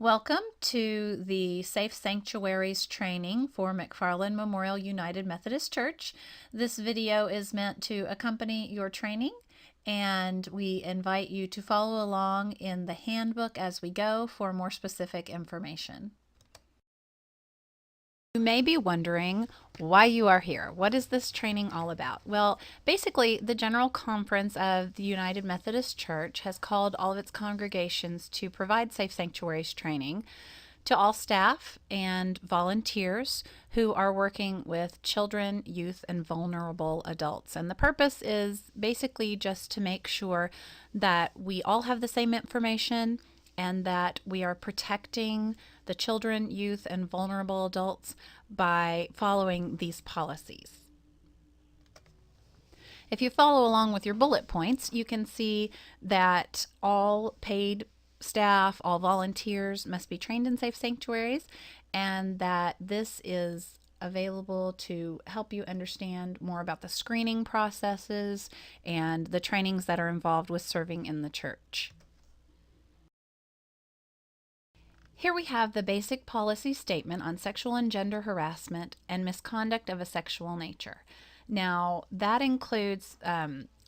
Welcome to the Safe Sanctuaries training for McFarland Memorial United Methodist Church. This video is meant to accompany your training, and we invite you to follow along in the handbook as we go for more specific information. You may be wondering why you are here. What is this training all about? Well, basically, the General Conference of the United Methodist Church has called all of its congregations to provide Safe Sanctuaries training to all staff and volunteers who are working with children, youth, and vulnerable adults. And the purpose is basically just to make sure that we all have the same information and that we are protecting the children, youth, and vulnerable adults by following these policies. If you follow along with your bullet points, you can see that all paid staff, all volunteers must be trained in safe sanctuaries, and that this is available to help you understand more about the screening processes and the trainings that are involved with serving in the church. Here we have the basic policy statement on sexual and gender harassment and misconduct of a sexual nature. Now, that includes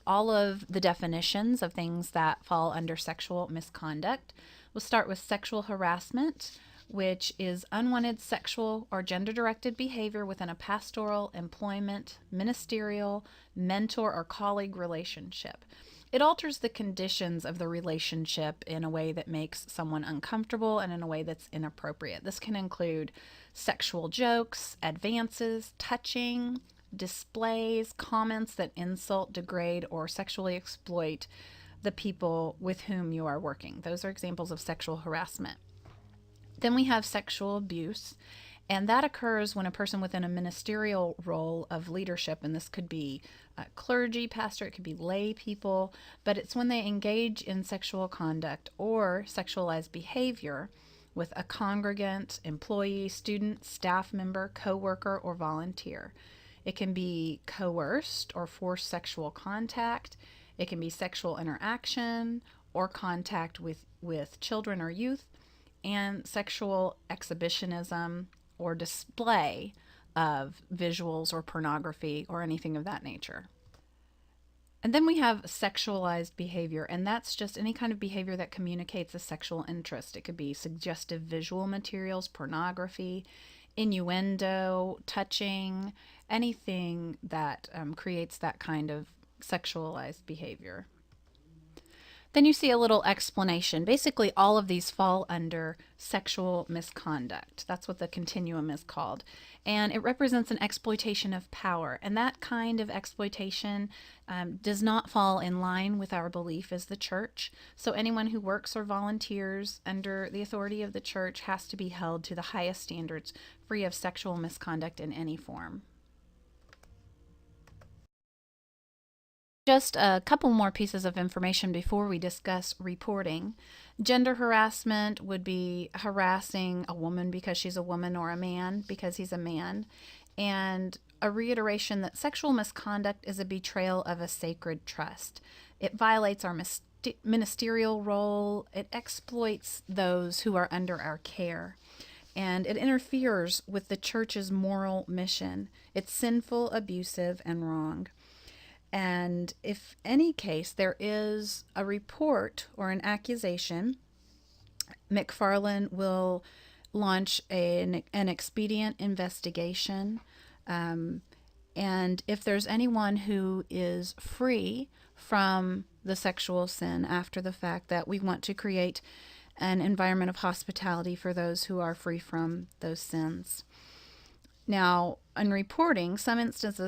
all of the definitions of things that fall under sexual misconduct. We'll start with sexual harassment, which is unwanted sexual or gender-directed behavior within a pastoral, employment, ministerial, mentor, or colleague relationship. It alters the conditions of the relationship in a way that makes someone uncomfortable and in a way that's inappropriate. This can include sexual jokes, advances, touching, displays, comments that insult, degrade, or sexually exploit the people with whom you are working. Those are examples of sexual harassment. Then we have sexual abuse, and that occurs when a person within a ministerial role of leadership, and this could be clergy, pastor, it could be lay people, but it's when they engage in sexual conduct or sexualized behavior with a congregant, employee, student, staff member, co-worker, or volunteer. It can be coerced or forced sexual contact. It can be sexual interaction or contact with children or youth, and sexual exhibitionism or display of visuals or pornography or anything of that nature. And then we have sexualized behavior, and that's just any kind of behavior that communicates a sexual interest. It could be suggestive visual materials, pornography, innuendo, touching, anything that creates that kind of sexualized behavior. Then you see a little explanation. Basically, all of these fall under sexual misconduct. That's what the continuum is called. And it represents an exploitation of power. And that kind of exploitation does not fall in line with our belief as the church. So anyone who works or volunteers under the authority of the church has to be held to the highest standards, free of sexual misconduct in any form. Just a couple more pieces of information before we discuss reporting. Gender harassment would be harassing a woman because she's a woman or a man because he's a man. And a reiteration that sexual misconduct is a betrayal of a sacred trust. It violates our ministerial role. It exploits those who are under our care. And it interferes with the church's moral mission. It's sinful, abusive, and wrong. And if any case there is a report or an accusation, McFarland will launch an expedient investigation. And if there's anyone who is free from the sexual sin after the fact, that we want to create an environment of hospitality for those who are free from those sins. Now, in reporting, some instances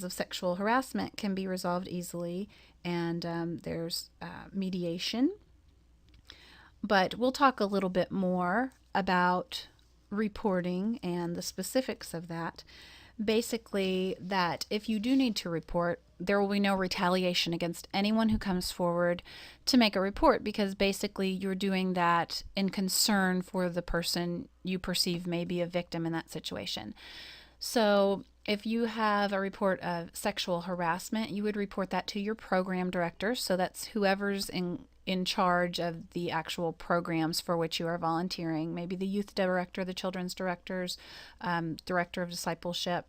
of sexual harassment can be resolved easily, and there's mediation. But we'll talk a little bit more about reporting and the specifics of that. Basically, that if you do need to report, there will be no retaliation against anyone who comes forward to make a report, because basically you're doing that in concern for the person you perceive may be a victim in that situation. So If you have a report of sexual harassment, you would report that to your program director. So that's whoever's in charge of the actual programs for which you are volunteering, maybe the youth director, the children's directors, director of discipleship.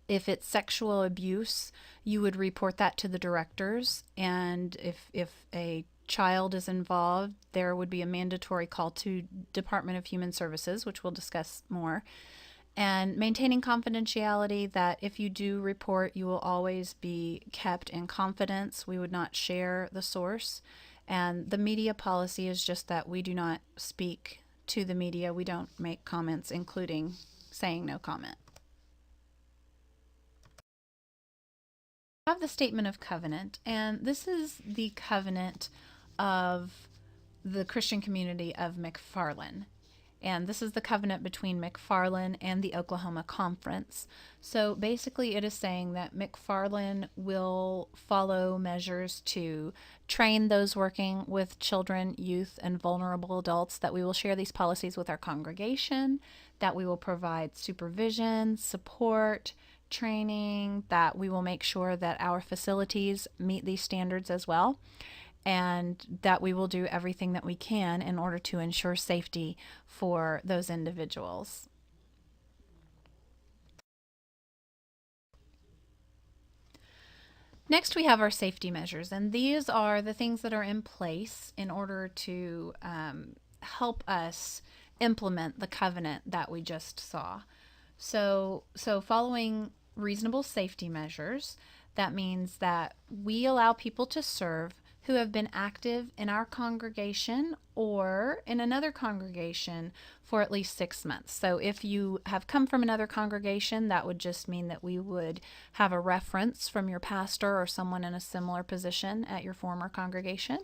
If it's sexual abuse, you would report that to the directors. And if a child is involved, there would be a mandatory call to Department of Human Services, which we'll discuss more. And maintaining confidentiality, that if you do report, you will always be kept in confidence. We would not share the source. And the media policy is just that we do not speak to the media. We don't make comments, including saying no comment. I have the statement of covenant, and this is the covenant of the Christian community of McFarland. And this is the covenant between McFarland and the Oklahoma Conference. So basically, it is saying that McFarland will follow measures to train those working with children, youth, and vulnerable adults, that we will share these policies with our congregation, that we will provide supervision, support, training, that we will make sure that our facilities meet these standards as well, and that we will do everything that we can in order to ensure safety for those individuals. Next, we have our safety measures, and these are the things that are in place in order to help us implement the covenant that we just saw. So following reasonable safety measures, that means that we allow people to serve who have been active in our congregation or in another congregation for at least 6 months. So if you have come from another congregation, that would just mean that we would have a reference from your pastor or someone in a similar position at your former congregation.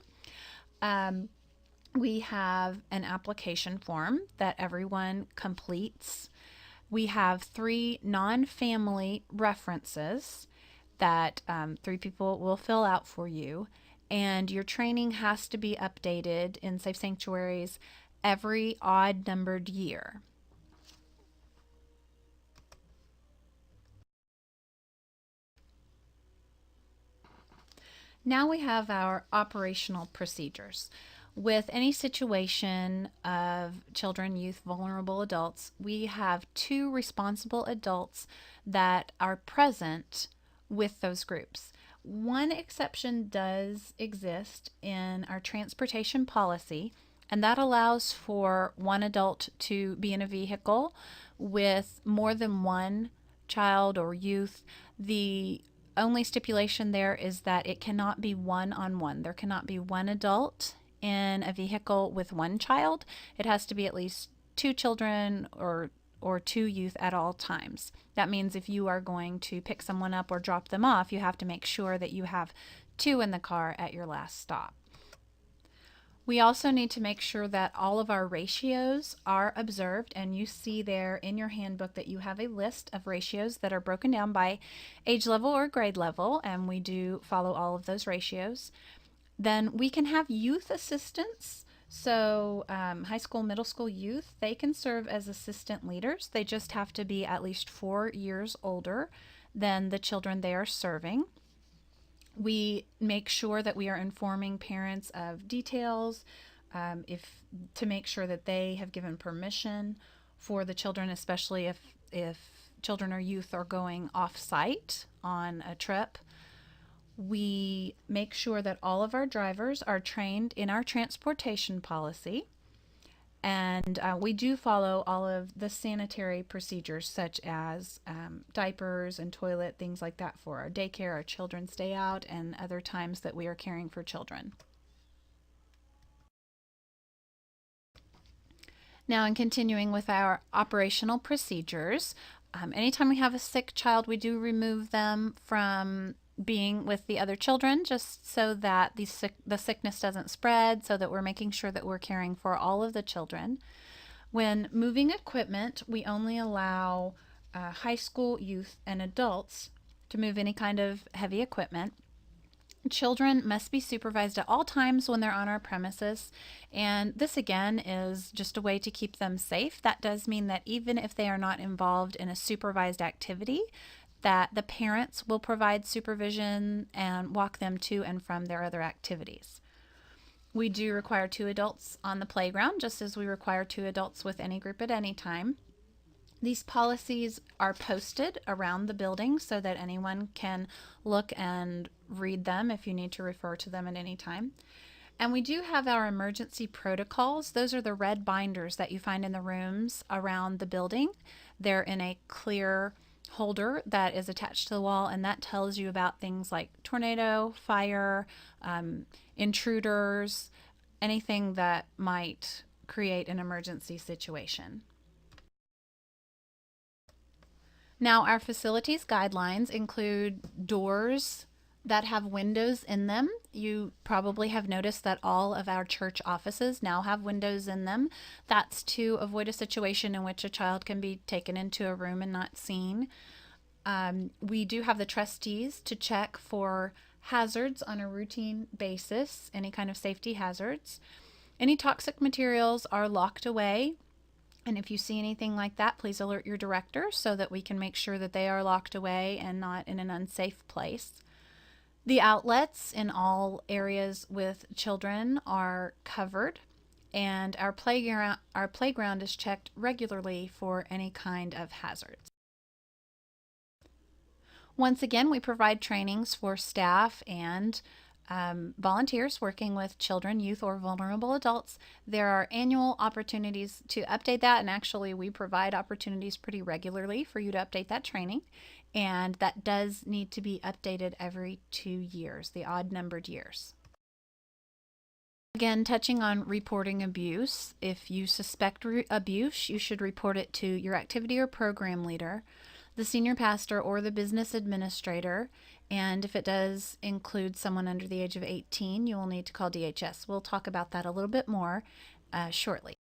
We have an application form that everyone completes. We have 3 non-family references that 3 people will fill out for you. And your training has to be updated in Safe Sanctuaries every odd numbered year. Now we have our operational procedures. With any situation of children, youth, vulnerable adults, we have 2 responsible adults that are present with those groups. One exception does exist in our transportation policy, and that allows for one adult to be in a vehicle with more than one child or youth. The only stipulation there is that it cannot be one on one. There cannot be one adult in a vehicle with one child. It has to be at least 2 children or 2 youth at all times. That means if you are going to pick someone up or drop them off, you have to make sure that you have 2 in the car at your last stop. We also need to make sure that all of our ratios are observed, and you see there in your handbook that you have a list of ratios that are broken down by age level or grade level, and we do follow all of those ratios. Then we can have youth assistants. So high school, middle school youth, they can serve as assistant leaders. They just have to be at least 4 years older than the children they are serving. We make sure that we are informing parents of details, if to make sure that they have given permission for the children, especially if children or youth are going off-site on a trip. We make sure that all of our drivers are trained in our transportation policy. And we do follow all of the sanitary procedures, such as diapers and toilet, things like that, for our daycare, our children's day out, and other times that we are caring for children. Now, in continuing with our operational procedures, anytime we have a sick child, we do remove them from being with the other children, just so that the sickness doesn't spread, so that we're making sure that we're caring for all of the children. When moving equipment, we only allow high school youth and adults to move any kind of heavy equipment. Children must be supervised at all times when they're on our premises, and this again is just a way to keep them safe. That does mean that even if they are not involved in a supervised activity, that the parents will provide supervision and walk them to and from their other activities. We do require 2 adults on the playground, just as we require 2 adults with any group at any time. These policies are posted around the building so that anyone can look and read them if you need to refer to them at any time. And we do have our emergency protocols. Those are the red binders that you find in the rooms around the building. They're in a clear holder that is attached to the wall, and that tells you about things like tornado, fire, intruders, anything that might create an emergency situation. Now, our facilities guidelines include doors that have windows in them. You probably have noticed that all of our church offices now have windows in them. That's to avoid a situation in which a child can be taken into a room and not seen. We do have the trustees to check for hazards on a routine basis, any kind of safety hazards. Any toxic materials are locked away. And if you see anything like that, please alert your director so that we can make sure that they are locked away and not in an unsafe place. The outlets in all areas with children are covered, and our playground is checked regularly for any kind of hazards. Once again, we provide trainings for staff and volunteers working with children, youth, or vulnerable adults. There are annual opportunities to update that, and actually we provide opportunities pretty regularly for you to update that training, and that does need to be updated every 2 years, the odd numbered years. Again, touching on reporting abuse, if you suspect abuse, you should report it to your activity or program leader, the senior pastor, or the business administrator. And if it does include someone under the age of 18, you will need to call DHS. We'll talk about that a little bit more shortly.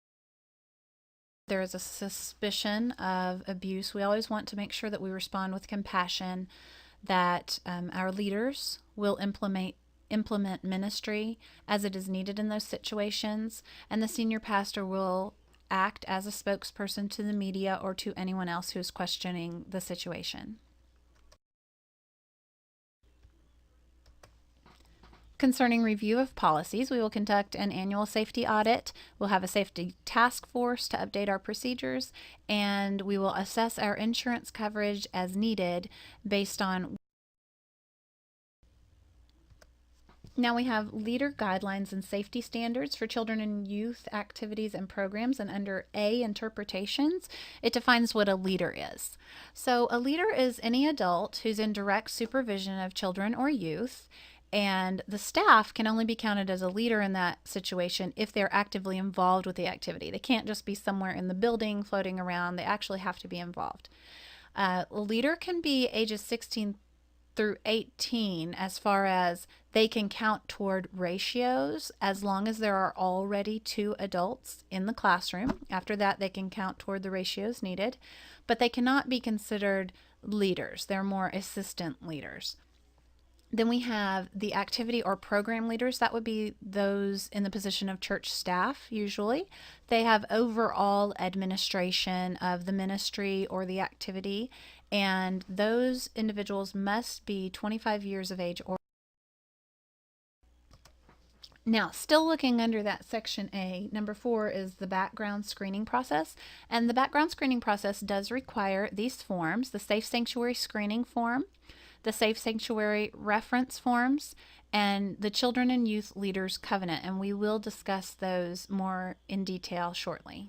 There is a suspicion of abuse. We always want to make sure that we respond with compassion, that our leaders will implement ministry as it is needed in those situations, and the senior pastor will act as a spokesperson to the media or to anyone else who is questioning the situation. Concerning review of policies, we will conduct an annual safety audit. We'll have a safety task force to update our procedures, and we will assess our insurance coverage as needed based on. Now we have leader guidelines and safety standards for children and youth activities and programs, and under A, interpretations, it defines what a leader is. So a leader is any adult who's in direct supervision of children or youth, and the staff can only be counted as a leader in that situation if they're actively involved with the activity. They can't just be somewhere in the building floating around. They actually have to be involved. A leader can be ages 16 through 18 as far as they can count toward ratios as long as there are already 2 adults in the classroom. After that, they can count toward the ratios needed, but they cannot be considered leaders. They're more assistant leaders. Then we have the activity or program leaders. That would be those in the position of church staff, usually. They have overall administration of the ministry or the activity, and those individuals must be 25 years of age or. Now, still looking under that section A, number 4 is the background screening process. And the background screening process does require these forms: the Safe Sanctuary Screening Form, the Safe Sanctuary Reference Forms, and the Children and Youth Leaders Covenant, and we will discuss those more in detail shortly.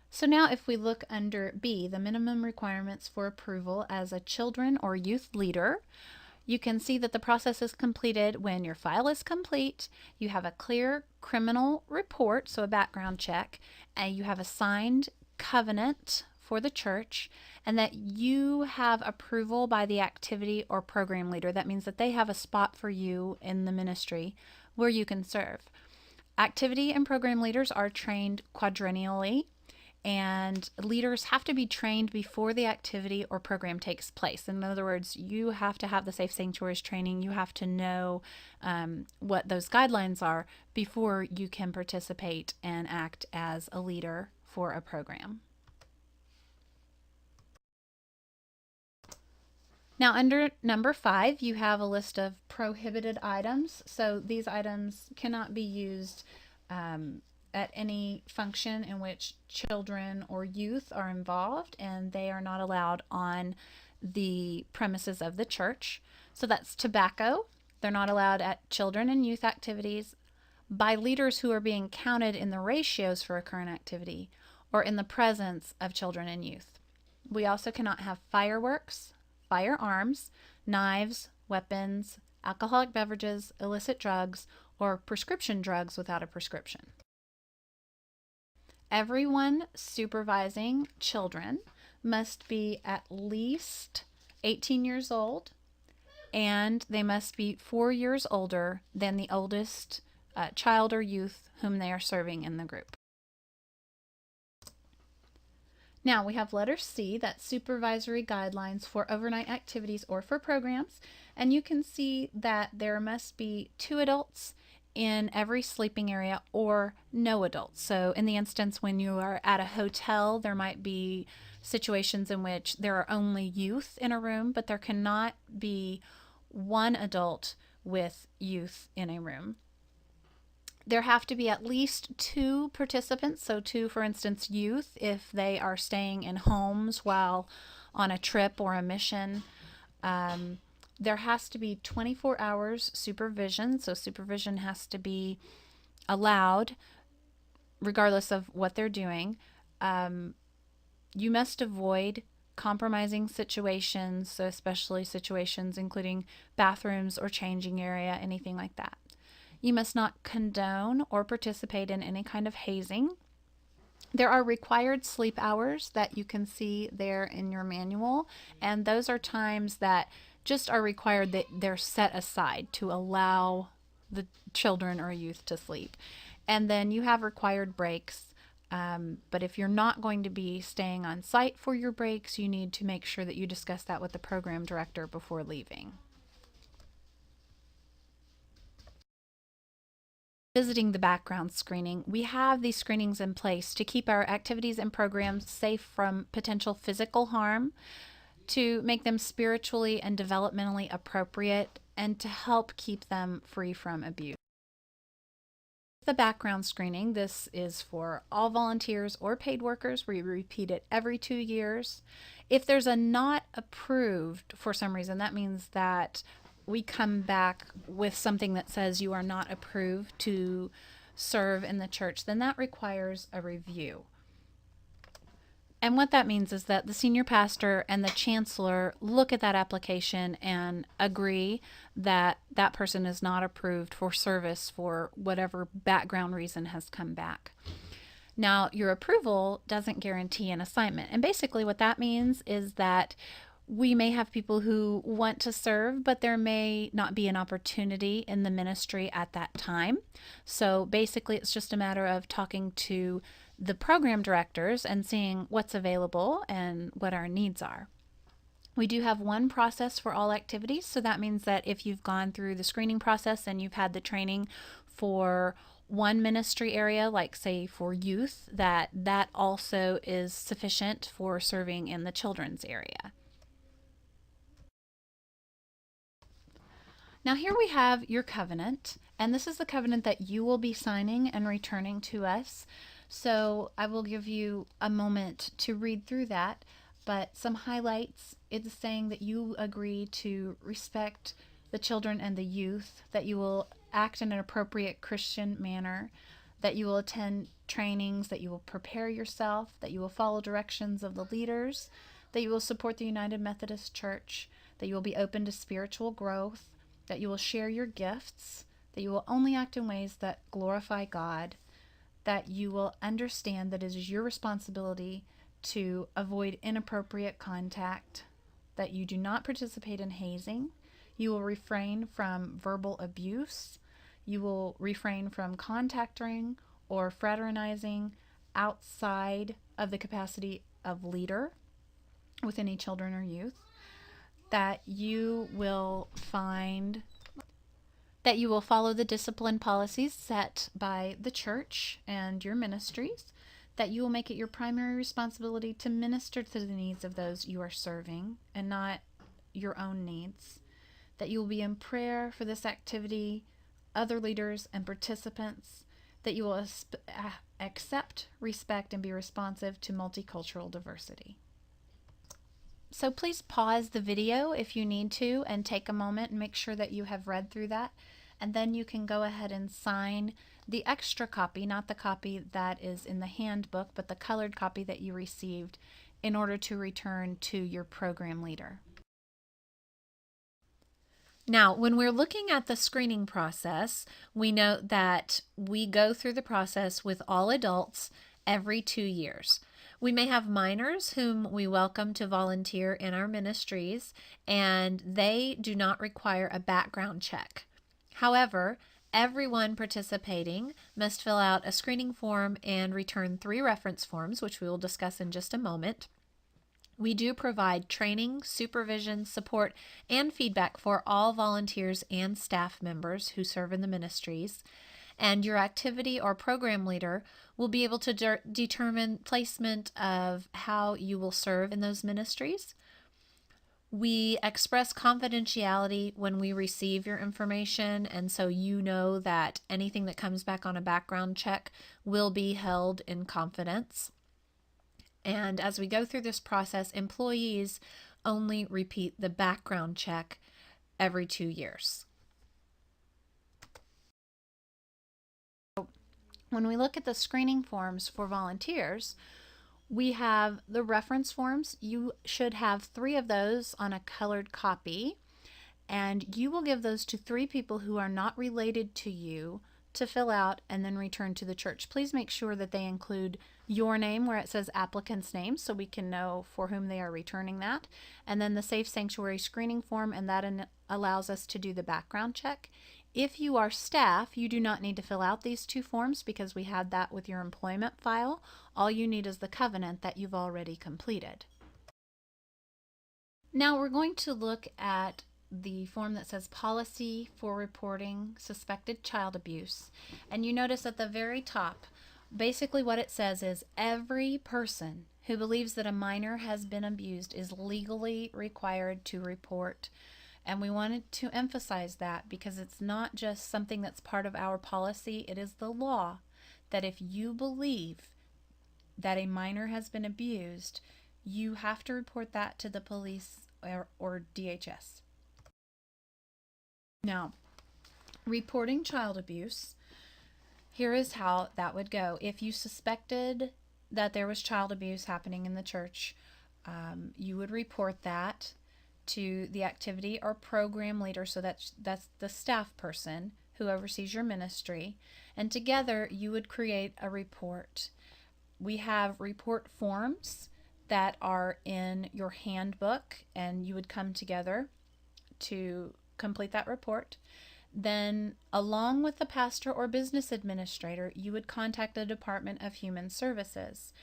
So now if we look under B, the minimum requirements for approval as a children or youth leader, you can see that the process is completed when your file is complete, you have a clear criminal report, so a background check, and you have a signed covenant for the church, and that you have approval by the activity or program leader. That means that they have a spot for you in the ministry where you can serve. Activity and program leaders are trained quadrennially, And leaders have to be trained before the activity or program takes place. In other words, you have to have the Safe Sanctuaries training. You have to know what those guidelines are before you can participate and act as a leader for a program. Now, under number 5, you have a list of prohibited items. So these items cannot be used at any function in which children or youth are involved, and they are not allowed on the premises of the church. So that's tobacco. They're not allowed at children and youth activities, by leaders who are being counted in the ratios for a current activity, or in the presence of children and youth. We also cannot have fireworks, firearms, knives, weapons, alcoholic beverages, illicit drugs, or prescription drugs without a prescription. Everyone supervising children must be at least 18 years old, and they must be 4 years older than the oldest child or youth whom they are serving in the group. Now we have letter C, that's supervisory guidelines for overnight activities or for programs. And you can see that there must be 2 adults in every sleeping area or no adults. So in the instance when you are at a hotel, there might be situations in which there are only youth in a room, but there cannot be 1 adult with youth in a room. There have to be at least 2 participants, so 2, for instance, youth, if they are staying in homes while on a trip or a mission. There has to be 24 hours supervision, so supervision has to be allowed regardless of what they're doing. You must avoid compromising situations, so especially situations including bathrooms or changing area, anything like that. You must not condone or participate in any kind of hazing. There are required sleep hours that you can see there in your manual, and those are times that just are required, that they're set aside to allow the children or youth to sleep. And then you have required breaks, but if you're not going to be staying on site for your breaks, you need to make sure that you discuss that with the program director before leaving. Visiting the background screening, we have these screenings in place to keep our activities and programs safe from potential physical harm, to make them spiritually and developmentally appropriate, and to help keep them free from abuse. The background screening, this is for all volunteers or paid workers. We repeat it every 2 years. If there's a not approved for some reason, that means that we come back with something that says you are not approved to serve in the church, then that requires a review. And what that means is that the senior pastor and the chancellor look at that application and agree that that person is not approved for service for whatever background reason has come back. Now, your approval doesn't guarantee an assignment. And basically what that means is that we may have people who want to serve, but there may not be an opportunity in the ministry at that time. So basically, it's just a matter of talking to the program directors and seeing what's available and what our needs are. We do have one process for all activities, so that means that if you've gone through the screening process and you've had the training for one ministry area, like say for youth, that also is sufficient for serving in the children's area. Now here we have your covenant, and this is the covenant that you will be signing and returning to us. So I will give you a moment to read through that, but some highlights. It's saying that you agree to respect the children and the youth, that you will act in an appropriate Christian manner, that you will attend trainings, that you will prepare yourself, that you will follow directions of the leaders, that you will support the United Methodist Church, that you will be open to spiritual growth, that you will share your gifts, that you will only act in ways that glorify God, that you will understand that it is your responsibility to avoid inappropriate contact, that you do not participate in hazing, you will refrain from verbal abuse, you will refrain from contacting or fraternizing outside of the capacity of leader with any children or youth, that you will follow the discipline policies set by the church and your ministries, that you will make it your primary responsibility to minister to the needs of those you are serving and not your own needs, that you will be in prayer for this activity, other leaders, and participants, that you will accept, respect, and be responsive to multicultural diversity. So please pause the video if you need to and take a moment and make sure that you have read through that. And then you can go ahead and sign the extra copy, not the copy that is in the handbook, but the colored copy that you received, in order to return to your program leader. Now, when we're looking at the screening process, we note that we go through the process with all adults every 2 years. We may have minors whom we welcome to volunteer in our ministries, and they do not require a background check. However, everyone participating must fill out a screening form and return 3 reference forms, which we will discuss in just a moment. We do provide training, supervision, support, and feedback for all volunteers and staff members who serve in the ministries. And your activity or program leader will be able to determine placement of how you will serve in those ministries. We express confidentiality when we receive your information, and so you know that anything that comes back on a background check will be held in confidence. And as we go through this process, employees only repeat the background check every 2 years. When we look at the screening forms for volunteers, we have the reference forms. You should have 3 of those on a colored copy, and you will give those to 3 people who are not related to you to fill out and then return to the church. Please make sure that they include your name where it says applicant's name so we can know for whom they are returning that, and then the Safe Sanctuary screening form, and that allows us to do the background check. If you are staff, you do not need to fill out these 2 forms because we had that with your employment file. All you need is the covenant that you've already completed. Now we're going to look at the form that says Policy for Reporting Suspected Child Abuse. And you notice at the very top, basically what it says is every person who believes that a minor has been abused is legally required to report. And we wanted to emphasize that because it's not just something that's part of our policy, it is the law that if you believe that a minor has been abused, you have to report that to the police or DHS. Now, reporting child abuse, here is how that would go. If you suspected that there was child abuse happening in the church, you would report that to the activity or program leader, so that's the staff person who oversees your ministry, and together you would create a report. We have report forms that are in your handbook, and you would come together to complete that report. Then, along with the pastor or business administrator, you would contact the Department of Human Services.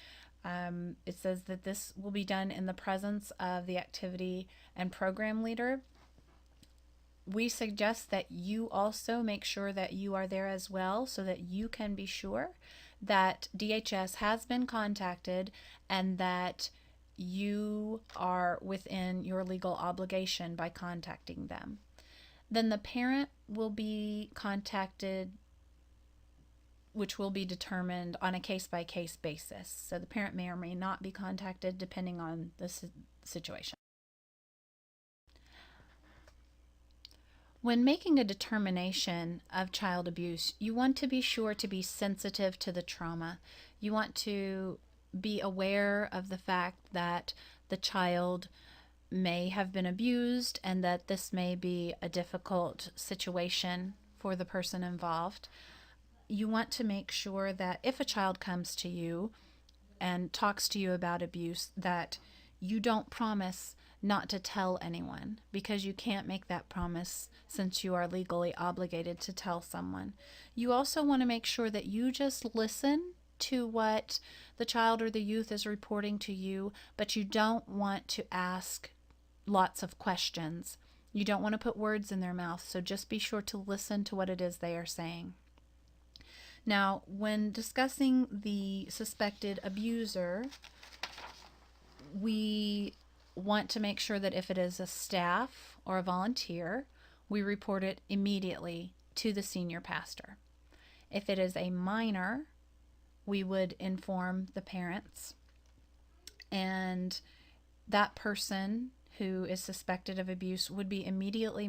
It says that this will be done in the presence of the activity and program leader. We suggest that you also make sure that you are there as well so that you can be sure that DHS has been contacted and that you are within your legal obligation by contacting them. Then the parent will be contacted, which will be determined on a case-by-case basis. So the parent may or may not be contacted depending on the situation. When making a determination of child abuse, you want to be sure to be sensitive to the trauma. You want to be aware of the fact that the child may have been abused and that this may be a difficult situation for the person involved. You want to make sure that if a child comes to you and talks to you about abuse, that you don't promise not to tell anyone, because you can't make that promise since you are legally obligated to tell someone. You also want to make sure that you just listen to what the child or the youth is reporting to you, but you don't want to ask lots of questions. You don't want to put words in their mouth, so just be sure to listen to what it is they are saying. Now, when discussing the suspected abuser, we want to make sure that if it is a staff or a volunteer, we report it immediately to the senior pastor. If it is a minor, we would inform the parents, and that person who is suspected of abuse would be immediately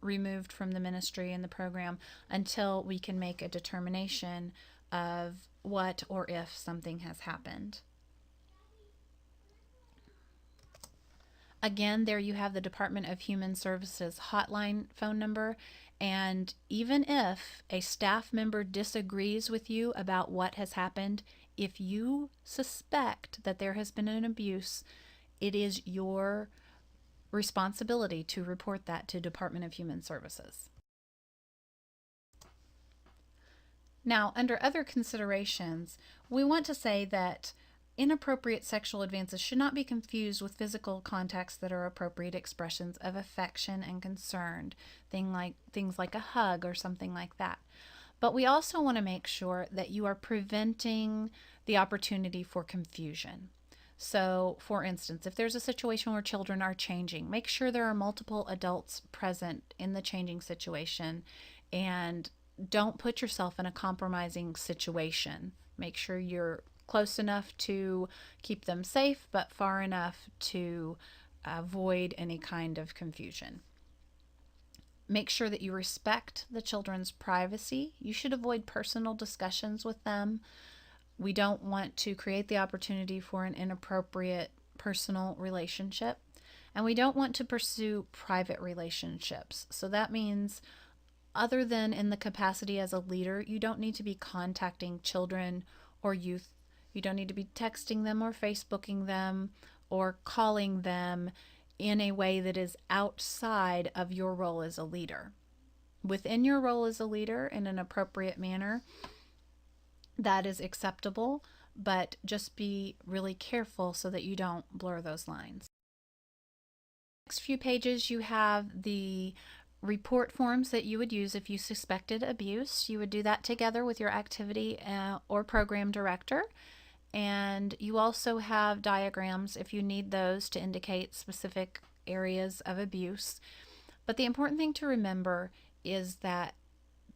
removed from the ministry and the program until we can make a determination of what or if something has happened. Again, there you have the Department of Human Services hotline phone number. And even if a staff member disagrees with you about what has happened, if you suspect that there has been an abuse, it is your responsibility to report that to Department of Human Services. Now, under other considerations, we want to say that inappropriate sexual advances should not be confused with physical contacts that are appropriate expressions of affection and concern, things like a hug or something like that. But we also want to make sure that you are preventing the opportunity for confusion. So, for instance, if there's a situation where children are changing, make sure there are multiple adults present in the changing situation, and don't put yourself in a compromising situation. Make sure you're close enough to keep them safe, but far enough to avoid any kind of confusion. Make sure that you respect the children's privacy. You should avoid personal discussions with them. We don't want to create the opportunity for an inappropriate personal relationship. And we don't want to pursue private relationships. So that means, other than in the capacity as a leader, you don't need to be contacting children or youth. You don't need to be texting them or Facebooking them or calling them in a way that is outside of your role as a leader. Within your role as a leader, in an appropriate manner, that is acceptable, but just be really careful so that you don't blur those lines. Next few pages, you have the report forms that you would use if you suspected abuse. You would do that together with your activity or program director. And you also have diagrams if you need those to indicate specific areas of abuse. But the important thing to remember is that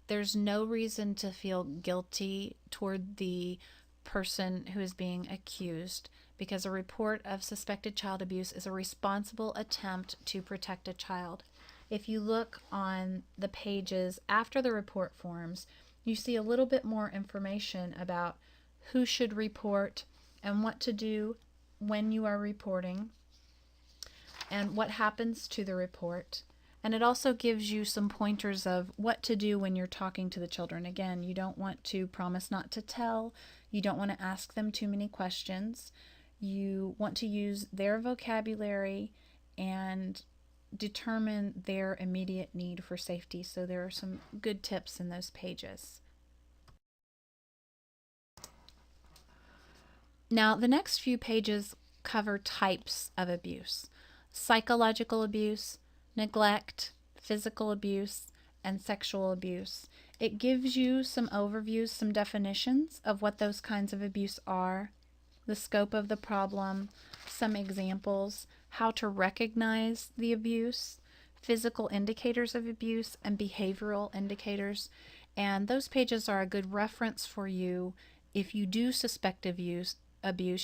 there's no reason to feel guilty toward the person who is being accused, because a report of suspected child abuse is a responsible attempt to protect a child. If you look on the pages after the report forms, you see a little bit more information about who should report and what to do when you are reporting and what happens to the report. And it also gives you some pointers of what to do when you're talking to the children. Again, you don't want to promise not to tell. You don't want to ask them too many questions. You want to use their vocabulary and determine their immediate need for safety. So there are some good tips in those pages. Now, the next few pages cover types of abuse: psychological abuse, neglect, physical abuse, and sexual abuse. It gives you some overviews, some definitions of what those kinds of abuse are, the scope of the problem, some examples, how to recognize the abuse, physical indicators of abuse, and behavioral indicators. And those pages are a good reference for you. If you do suspect abuse,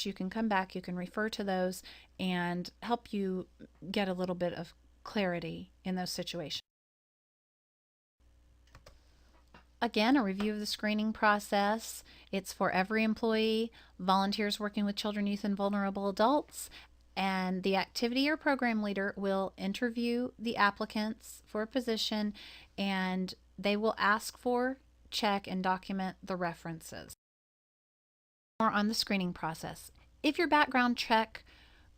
you can come back, you can refer to those and help you get a little bit of clarity in those situations. Again, a review of the screening process. It's for every employee, volunteers working with children, youth, and vulnerable adults, and the activity or program leader will interview the applicants for a position, and they will ask for, check, and document the references. More on the screening process. If your background check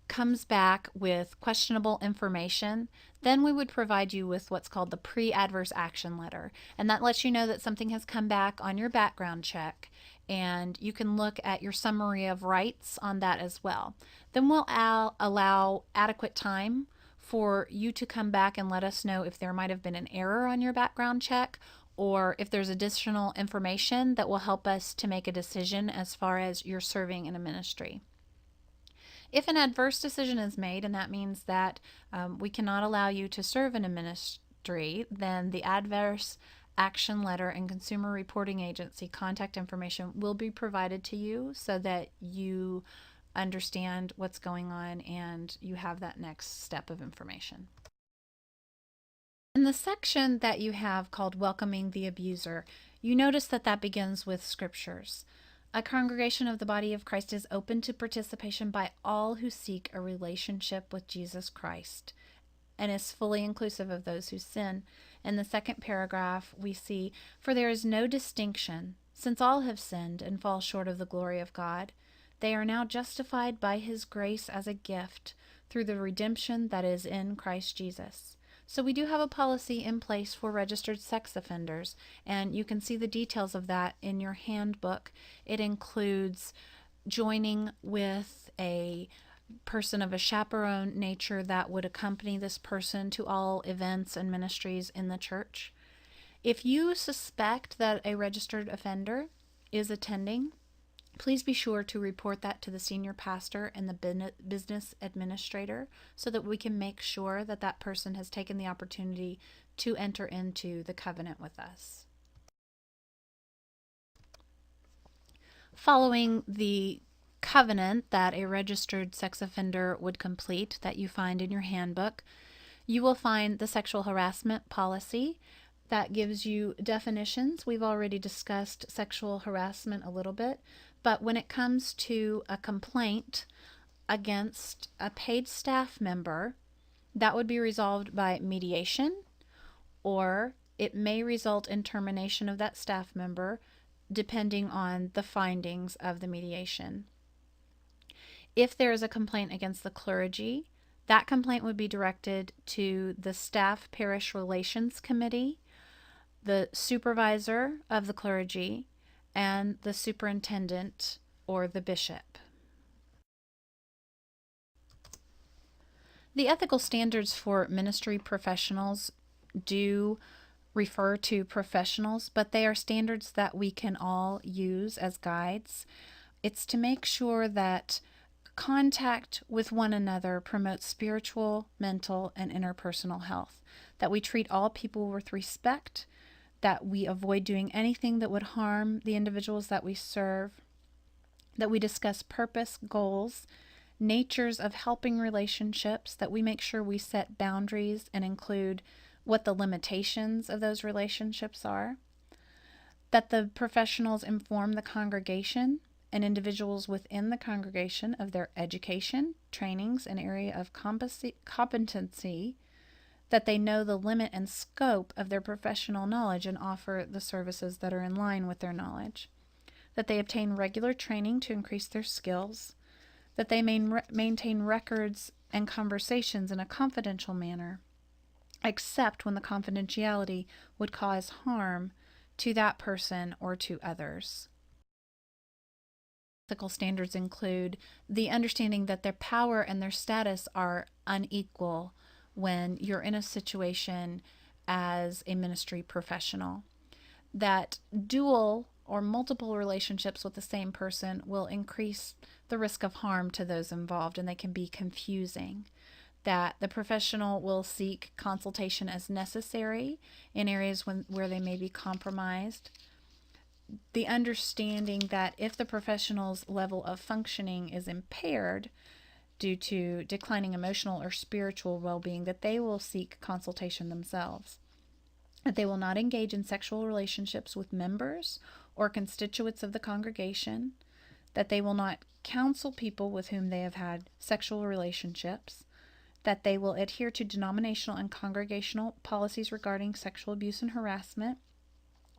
comes back with questionable information, then we would provide you with what's called the pre-adverse action letter. And that lets you know that something has come back on your background check and you can look at your summary of rights on that as well. Then we'll allow adequate time for you to come back and let us know if there might have been an error on your background check, or if there's additional information that will help us to make a decision as far as you're serving in a ministry. If an adverse decision is made, and that means that we cannot allow you to serve in a ministry, then the adverse action letter and consumer reporting agency contact information will be provided to you so that you understand what's going on and you have that next step of information. In the section that you have called Welcoming the Abuser, you notice that that begins with scriptures. A congregation of the body of Christ is open to participation by all who seek a relationship with Jesus Christ and is fully inclusive of those who sin. In the second paragraph, we see, "For there is no distinction, since all have sinned and fall short of the glory of God. They are now justified by his grace as a gift through the redemption that is in Christ Jesus." So we do have a policy in place for registered sex offenders, and you can see the details of that in your handbook. It includes joining with a person of a chaperone nature that would accompany this person to all events and ministries in the church. If you suspect that a registered offender is attending, please be sure to report that to the senior pastor and the business administrator so that we can make sure that that person has taken the opportunity to enter into the covenant with us. Following the covenant that a registered sex offender would complete that you find in your handbook, you will find the sexual harassment policy that gives you definitions. We've already discussed sexual harassment a little bit, but when it comes to a complaint against a paid staff member, that would be resolved by mediation, or it may result in termination of that staff member depending on the findings of the mediation. If there is a complaint against the clergy, that complaint would be directed to the Staff Parish Relations Committee, the supervisor of the clergy, and the superintendent or the bishop. The ethical standards for ministry professionals do refer to professionals, but they are standards that we can all use as guides. It's to make sure that contact with one another promotes spiritual, mental, and interpersonal health, that we treat all people with respect, that we avoid doing anything that would harm the individuals that we serve, that we discuss purpose, goals, natures of helping relationships, that we make sure we set boundaries and include what the limitations of those relationships are, that the professionals inform the congregation and individuals within the congregation of their education, trainings, and area of competency, that they know the limit and scope of their professional knowledge and offer the services that are in line with their knowledge, that they obtain regular training to increase their skills, that they maintain records and conversations in a confidential manner, except when the confidentiality would cause harm to that person or to others. Ethical standards include the understanding that their power and their status are unequal when you're in a situation as a ministry professional, that dual or multiple relationships with the same person will increase the risk of harm to those involved, and they can be confusing, that the professional will seek consultation as necessary in areas where they may be compromised, the understanding that if the professional's level of functioning is impaired due to declining emotional or spiritual well-being, that they will seek consultation themselves, that they will not engage in sexual relationships with members or constituents of the congregation, that they will not counsel people with whom they have had sexual relationships, that they will adhere to denominational and congregational policies regarding sexual abuse and harassment,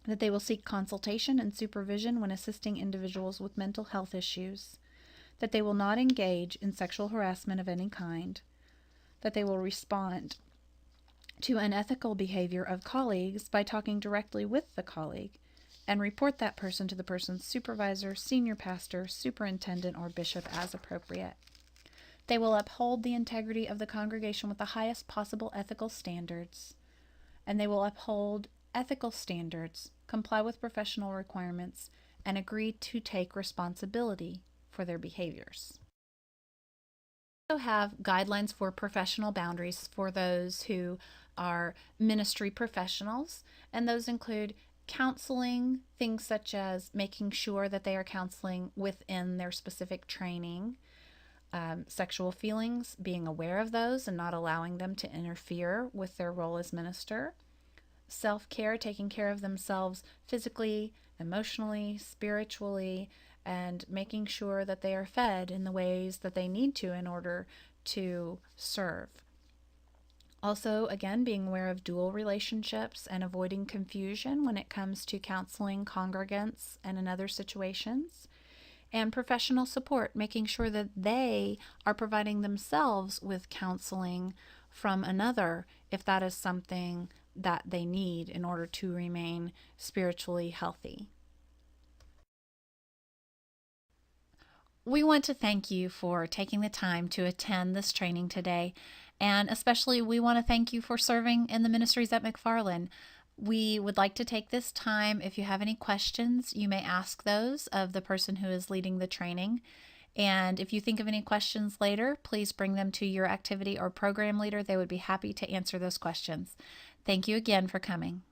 that they will seek consultation and supervision when assisting individuals with mental health issues, that they will not engage in sexual harassment of any kind, that they will respond to unethical behavior of colleagues by talking directly with the colleague, and report that person to the person's supervisor, senior pastor, superintendent, or bishop as appropriate. They will uphold the integrity of the congregation with the highest possible ethical standards, and they will uphold ethical standards, comply with professional requirements, and agree to take responsibility for their behaviors. We also have guidelines for professional boundaries for those who are ministry professionals, and those include counseling, things such as making sure that they are counseling within their specific training, sexual feelings, being aware of those and not allowing them to interfere with their role as minister, self care, taking care of themselves physically, emotionally, spiritually, and making sure that they are fed in the ways that they need to in order to serve. Also, again, being aware of dual relationships and avoiding confusion when it comes to counseling congregants and in other situations. And professional support, making sure that they are providing themselves with counseling from another if that is something that they need in order to remain spiritually healthy. We want to thank you for taking the time to attend this training today, and especially we want to thank you for serving in the ministries at McFarland. We would like to take this time. If you have any questions, you may ask those of the person who is leading the training. And if you think of any questions later, please bring them to your activity or program leader. They would be happy to answer those questions. Thank you again for coming.